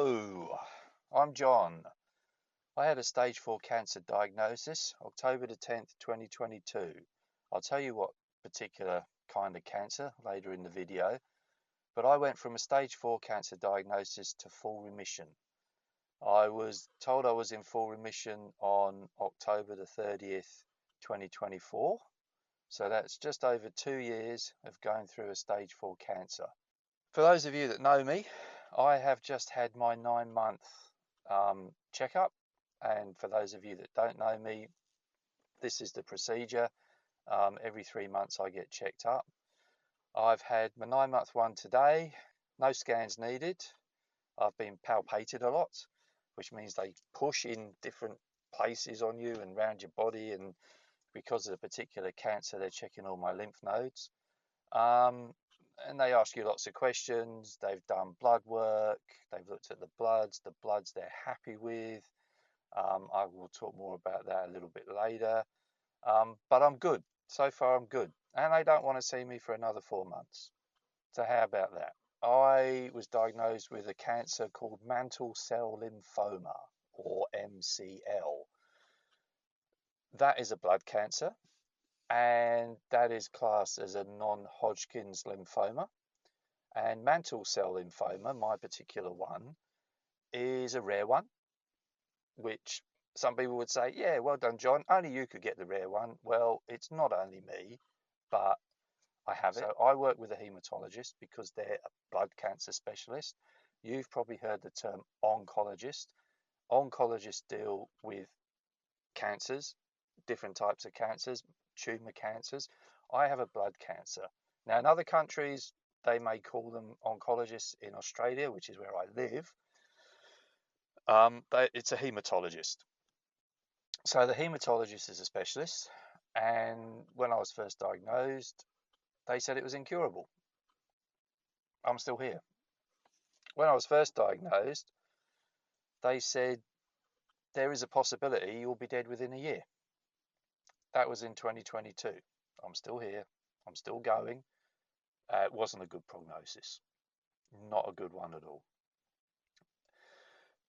Hello, I'm John. I had a stage 4 cancer diagnosis, October the 10th, 2022. I'll tell you what particular kind of cancer later in the video, but I went from a stage 4 cancer diagnosis to full remission. I was told I was in full remission on October the 30th, 2024. So that's just over 2 years of going through a stage 4 cancer. For those of you that know me, I have just had my 9-month checkup, and for those of you that don't know me, this is the procedure. Every 3 months I get checked up. I've had my 9-month one today, no scans needed. I've been palpated a lot, which means they push in different places on you and around your body, and because of the particular cancer, they're checking all my lymph nodes. And they ask you lots of questions. They've done blood work. They've looked at the bloods they're happy with. I will talk more about that a little bit later. But I'm good. So far, I'm good. And they don't want to see me for another 4 months. So how about that? I was diagnosed with a cancer called Mantle cell lymphoma, or MCL. That is a blood cancer, and that is classed as a non-Hodgkin's lymphoma. And mantle cell lymphoma, my particular one, is a rare one, which some people would say, yeah, well done, John, only you could get the rare one. Well, it's not only me, but I have it. So I work with a hematologist because they're a blood cancer specialist. You've probably heard the term oncologist. Oncologists deal with cancers, different types of cancers, tumor cancers. I have a blood cancer. Now, in other countries, they may call them oncologists. In Australia, which is where I live, it's a hematologist. So the hematologist is a specialist, and when I was first diagnosed, they said it was incurable. I'm still here. When I was first diagnosed, they said there is a possibility you'll be dead within a year. That was in 2022. I'm still here. I'm still going. It wasn't a good prognosis. Not a good one at all.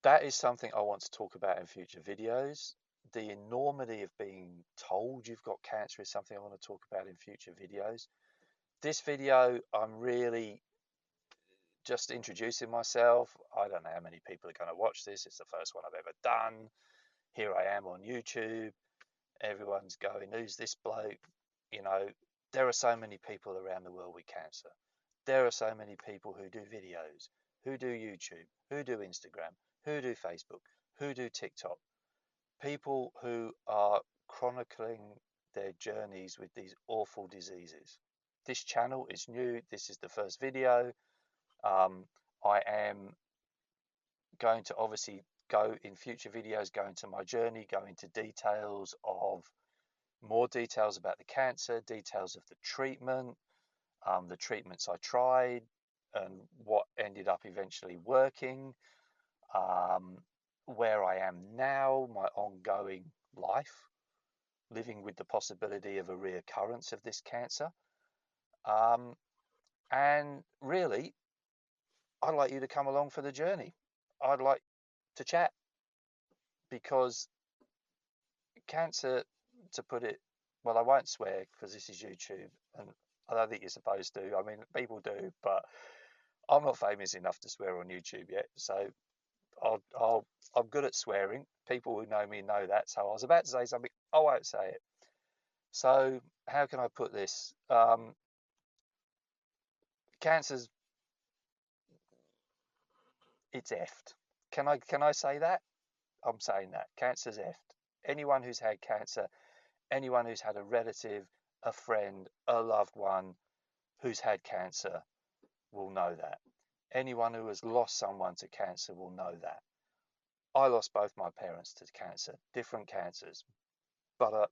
That is something I want to talk about in future videos. The enormity of being told you've got cancer is something I want to talk about in future videos. This video, I'm really just introducing myself. I don't know how many people are going to watch this. It's the first one I've ever done. Here I am on YouTube. Everyone's going, who's this bloke? You know, there are so many people around the world with cancer. There are so many people who do videos, who do YouTube, who do Instagram, who do Facebook, who do TikTok. People who are chronicling their journeys with these awful diseases. This channel is new. This is the first video. I am going to obviously go in future videos, go into my journey, go into details of more details about the cancer, details of the treatments I tried and what ended up eventually working, where I am now, my ongoing life, living with the possibility of a reoccurrence of this cancer. And really, I'd like you to come along for the journey. I'd like to chat, because cancer, to put it, well, I won't swear because this is YouTube and I don't think you're supposed to. I mean, people do, but I'm not famous enough to swear on YouTube yet. So I'm good at swearing. People who know me know that. So I was about to say something, I won't say it. So how can I put this? Cancer's, it's effed. Can I say that? I'm saying that. Cancer's effed. Anyone who's had cancer, anyone who's had a relative, a friend, a loved one who's had cancer will know that. Anyone who has lost someone to cancer will know that. I lost both my parents to cancer, different cancers, but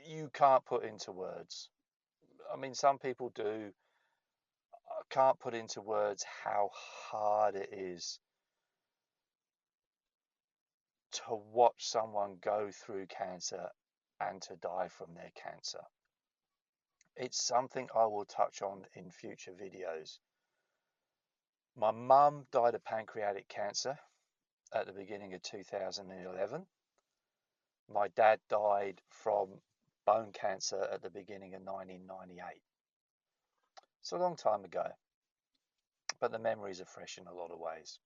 you can't put into words. I mean, some people do. I can't put into words how hard it is to watch someone go through cancer and to die from their cancer. It's something I will touch on in future videos. My mum died of pancreatic cancer at the beginning of 2011. My dad died from bone cancer at the beginning of 1998. It's a long time ago, but the memories are fresh in a lot of ways.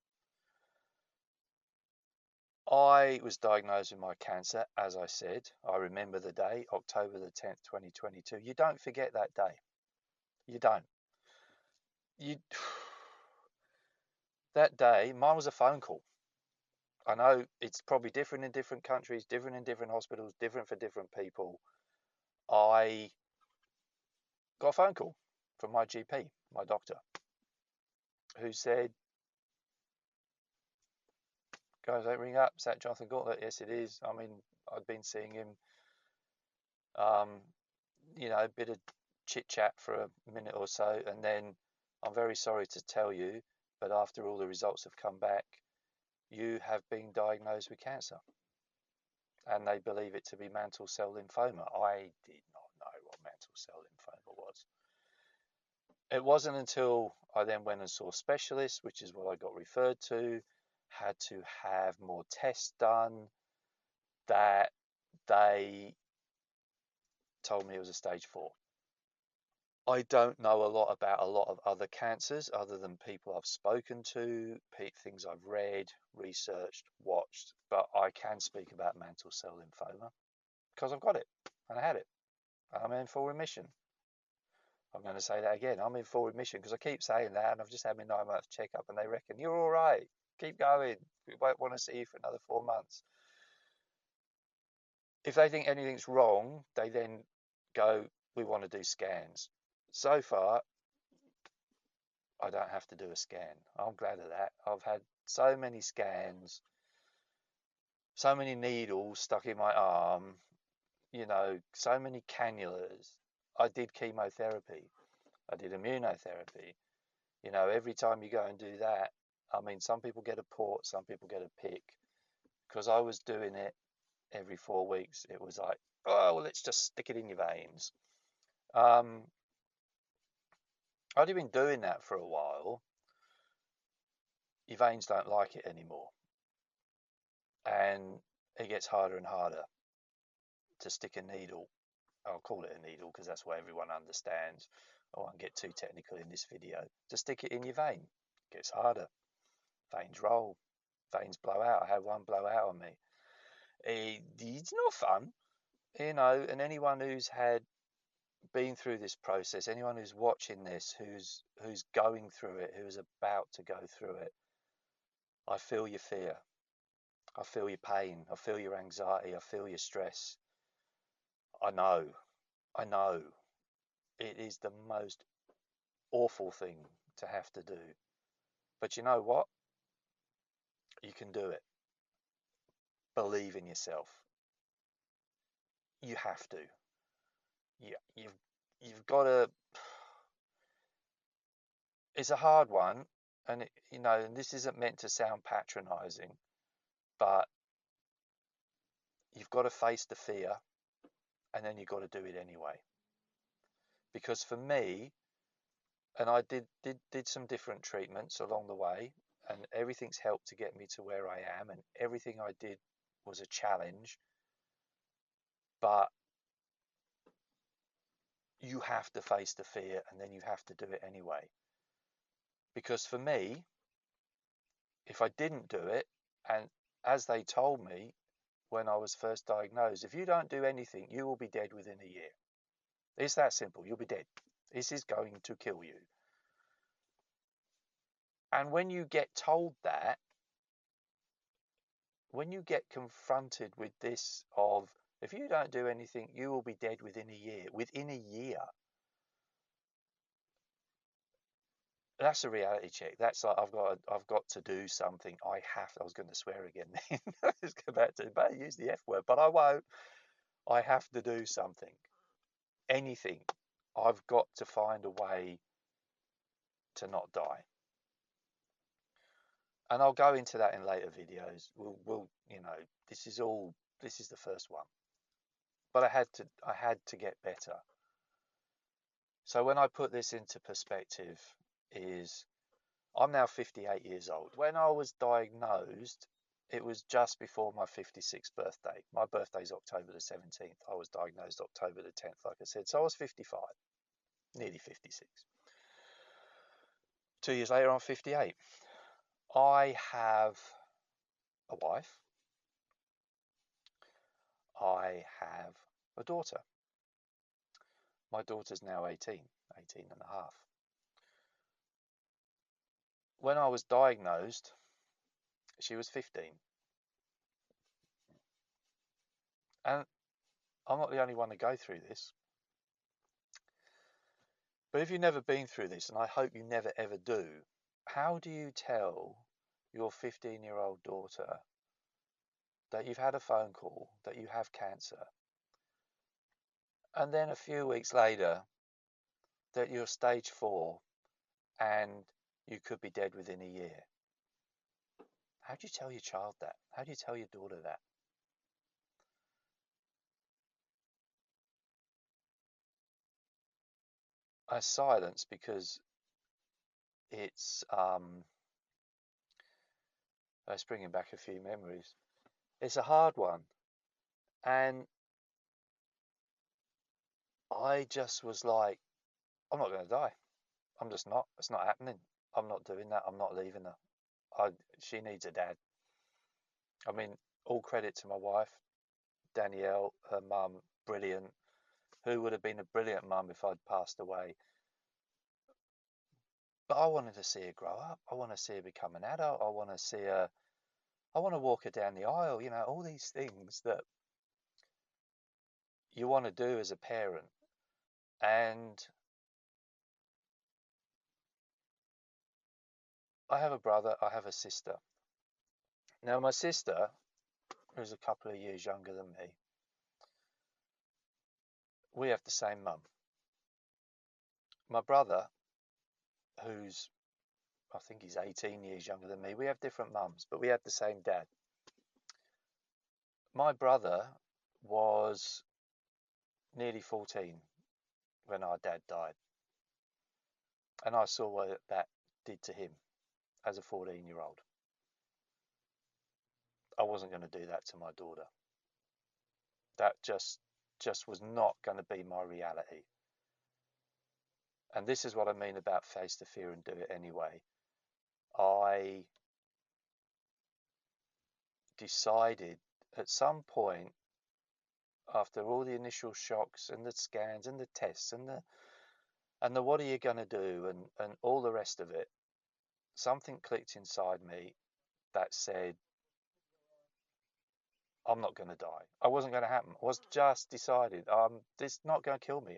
I was diagnosed with my cancer, as I said. I remember the day, October the 10th, 2022. You don't forget that day. You don't. You That day, mine was a phone call. I know it's probably different in different countries, different in different hospitals, different for different people. I got a phone call from my GP, my doctor, who said, "Guys, don't ring up. Is that Jonathan Gauntlet?" Yes, it is. I mean, I'd been seeing him, um, a bit of chit chat for a minute or so, and then I'm very sorry to tell you, but after all the results have come back, you have been diagnosed with cancer, and they believe it to be mantle cell lymphoma. I did not know what mantle cell lymphoma was. It wasn't until I then went and saw specialists, which is what I got referred to, had to have more tests done, that they told me it was a stage 4. I don't know a lot about a lot of other cancers other than people I've spoken to, things I've read, researched, watched, but I can speak about mantle cell lymphoma because I've got it and I had it. And I'm in full remission. I'm going to say that again. I'm in full remission because I keep saying that, and I've just had my 9-month checkup and they reckon you're all right. Keep going. We won't want to see you for another 4 months. If they think anything's wrong, they then go, we want to do scans. So far, I don't have to do a scan. I'm glad of that. I've had so many scans, so many needles stuck in my arm, so many cannulas. I did chemotherapy. I did immunotherapy. Every time you go and do that, I mean, some people get a port, some people get a pick. Because I was doing it every 4 weeks, it was like, oh, well, let's just stick it in your veins. I'd been doing that for a while. Your veins don't like it anymore. And it gets harder and harder to stick a needle. I'll call it a needle because that's what everyone understands. I won't get too technical in this video. To stick it in your vein. It gets harder. Veins roll. Veins blow out. I had one blow out on me. It's not fun, and anyone who's been through this process, anyone who's watching this, who's going through it, who's about to go through it, I feel your fear. I feel your pain. I feel your anxiety. I feel your stress. I know. It is the most awful thing to have to do. But you know what? You can do it. Believe in yourself. You have to. You've got to. It's a hard one, and and this isn't meant to sound patronizing, but you've got to face the fear, and then you've got to do it anyway. Because for me, and I did some different treatments along the way, and everything's helped to get me to where I am, and everything I did was a challenge, but you have to face the fear, and then you have to do it anyway. Because for me, if I didn't do it, and as they told me when I was first diagnosed, if you don't do anything, you will be dead within a year. It's that simple. You'll be dead. This is going to kill you. And when you get told that, when you get confronted with this of, if you don't do anything, you will be dead within a year, that's a reality check. That's like, I've got to do something. I was going to swear again then. I was about to use the F word, but I won't. I have to do something. Anything. I've got to find a way to not die. And I'll go into that in later videos. We'll this is the first one. But I had to get better. So when I put this into perspective, is I'm now 58 years old. When I was diagnosed, it was just before my 56th birthday. My birthday's October the 17th. I was diagnosed October the 10th, like I said. So I was 55, nearly 56. 2 years later, I'm 58. I have a wife. I have a daughter. My daughter's now 18 and a half. When I was diagnosed, she was 15. And I'm not the only one to go through this. But if you've never been through this, and I hope you never ever do, how do you tell your 15-year-old daughter that you've had a phone call, that you have cancer, and then a few weeks later that you're stage 4 and you could be dead within a year? How do you tell your child that? How do you tell your daughter that? I silence because it's bringing back a few memories. It's a hard one, and I just was like, I'm not going to die. I'm just not. It's not happening. I'm not doing that. I'm not leaving her. She needs a dad. I mean, all credit to my wife, Danielle, her mum, brilliant. Who would have been a brilliant mum if I'd passed away? But I wanted to see her grow up. I want to see her become an adult. I want to see her. I want to walk her down the aisle. You know, all these things that you want to do as a parent. And I have a brother. I have a sister. Now, my sister, who's a couple of years younger than me, we have the same mum. My brother, who's, I think he's 18 years younger than me, we have different mums, but we have the same dad. My brother was nearly 14 when our dad died. And I saw what that did to him as a 14-year-old. I wasn't going to do that to my daughter. That just was not going to be my reality. And this is what I mean about face the fear and do it anyway. I decided at some point, after all the initial shocks and the scans and the tests and the what are you going to do and all the rest of it, something clicked inside me that said, I'm not going to die. I wasn't going to happen. I was just decided, this is not going to kill me.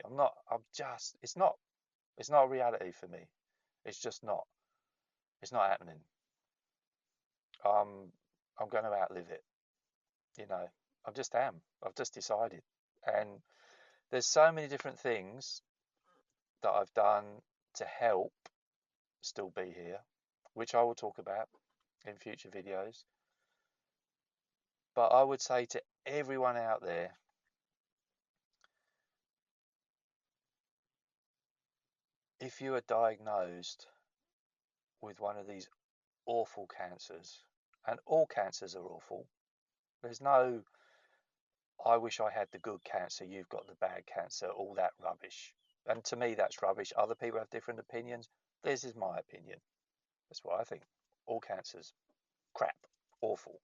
It's not a reality for me. It's just not. It's not happening. I'm going to outlive it. You know, I just am. I've just decided. And there's so many different things that I've done to help still be here, which I will talk about in future videos. But I would say to everyone out there, if you are diagnosed with one of these awful cancers, and all cancers are awful, there's no, I wish I had the good cancer, you've got the bad cancer, all that rubbish. And to me, that's rubbish. Other people have different opinions. This is my opinion. That's what I think. All cancers, crap, awful.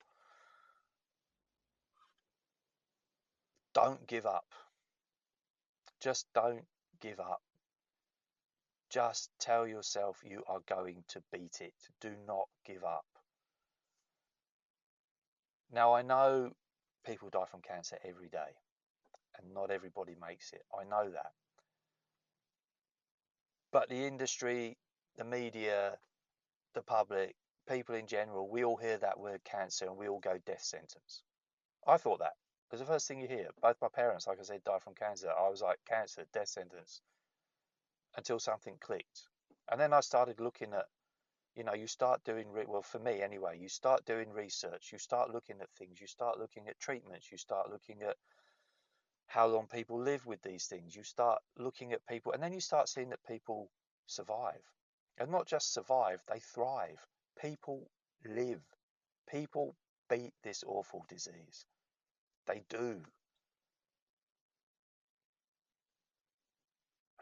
Don't give up. Just don't give up. Just tell yourself you are going to beat it. Do not give up. Now, I know people die from cancer every day, and not everybody makes it. I know that. But the industry, the media, the public, people in general, we all hear that word cancer and we all go death sentence. I thought that. Because the first thing you hear, both my parents, like I said, died from cancer. I was like, cancer, death sentence, until something clicked. And then I started looking at, you start doing, well, for me anyway, you start doing research, you start looking at things, you start looking at treatments, you start looking at how long people live with these things, you start looking at people, and then you start seeing that people survive. And not just survive, they thrive. People live. People beat this awful disease. They do.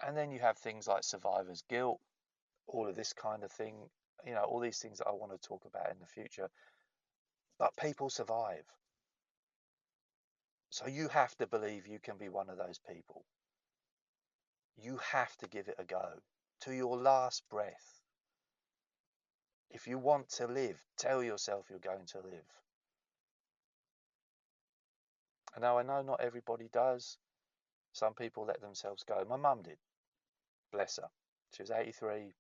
And then you have things like survivor's guilt, all of this kind of thing, all these things that I want to talk about in the future. But people survive. So you have to believe you can be one of those people. You have to give it a go to your last breath. If you want to live, tell yourself you're going to live. And now I know not everybody does. Some people let themselves go. My mum did. Bless her. She was 83.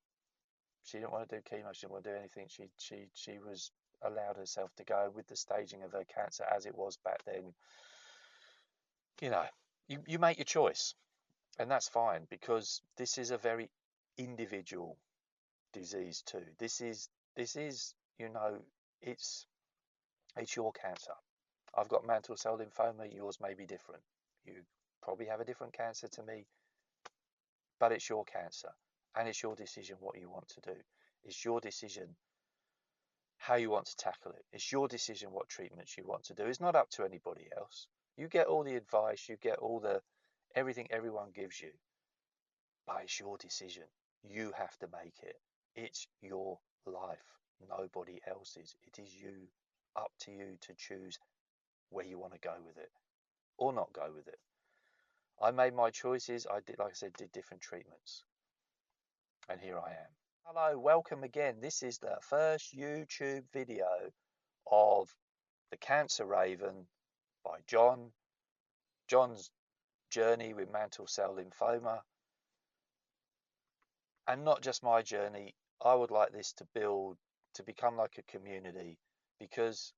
She didn't want to do chemo. She didn't want to do anything. She was allowed herself to go with the staging of her cancer as it was back then. You make your choice, and that's fine, because this is a very individual disease too. This is it's your cancer. I've got mantle cell lymphoma. Yours may be different. You probably have a different cancer to me, but it's your cancer, and it's your decision what you want to do. It's your decision how you want to tackle it. It's your decision what treatments you want to do. It's not up to anybody else. You get all the advice, you get everything everyone gives you, but it's your decision. You have to make it. It's your life, nobody else's. It is up to you to choose where you want to go with it or not go with it. I made my choices. I did, like I said, did different treatments, and here I am. Hello, welcome again. This is the first YouTube video of The Cancer Raven by John. John's journey with mantle cell lymphoma. And not just my journey. I would like this to become like a community, because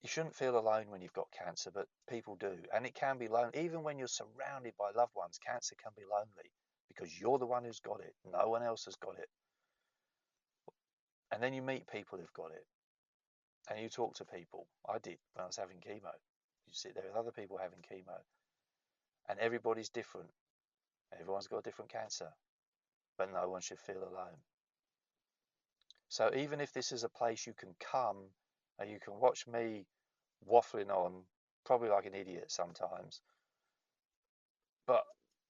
you shouldn't feel alone when you've got cancer, but people do. And it can be lonely. Even when you're surrounded by loved ones, cancer can be lonely because you're the one who's got it. No one else has got it. And then you meet people who've got it. And you talk to people. I did when I was having chemo. You sit there with other people having chemo. And everybody's different. Everyone's got a different cancer. But no one should feel alone. So even if this is a place you can come and you can watch me waffling on, probably like an idiot sometimes, but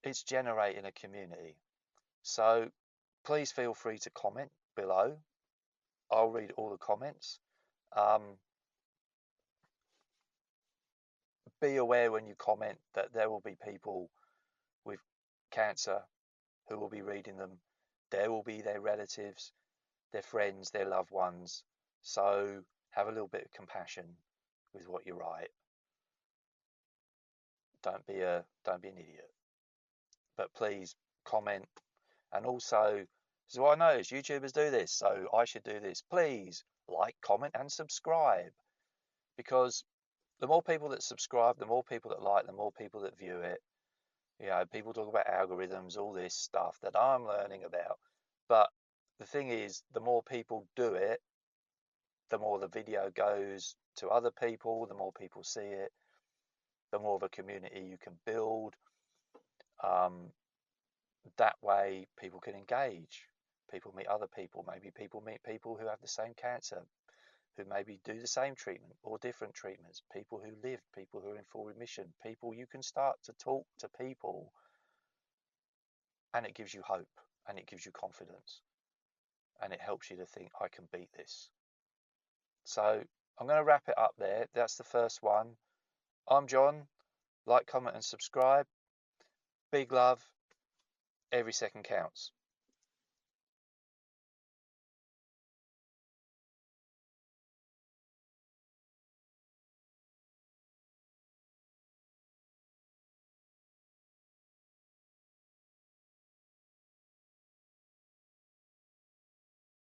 it's generating a community. So please feel free to comment below. I'll read all the comments. Be aware when you comment that there will be people with cancer who will be reading them. There will be their relatives, their friends, their loved ones. So have a little bit of compassion with what you write. Don't be an idiot. But please comment. And also, this is what I noticed, YouTubers do this, so I should do this. Please like, comment, and subscribe, because the more people that subscribe, the more people that like, the more people that view it. People talk about algorithms, all this stuff that I'm learning about. But the thing is, the more people do it, the more the video goes to other people, the more people see it, the more of a community you can build. That way people can engage. People meet other people. Maybe people meet people who have the same cancer, who maybe do the same treatment or different treatments, people who live, people who are in full remission, people you can start to talk to people, and it gives you hope and it gives you confidence and it helps you to think, I can beat this. So I'm going to wrap it up there. That's the first one. I'm John. Like, comment and subscribe. Big love. Every second counts.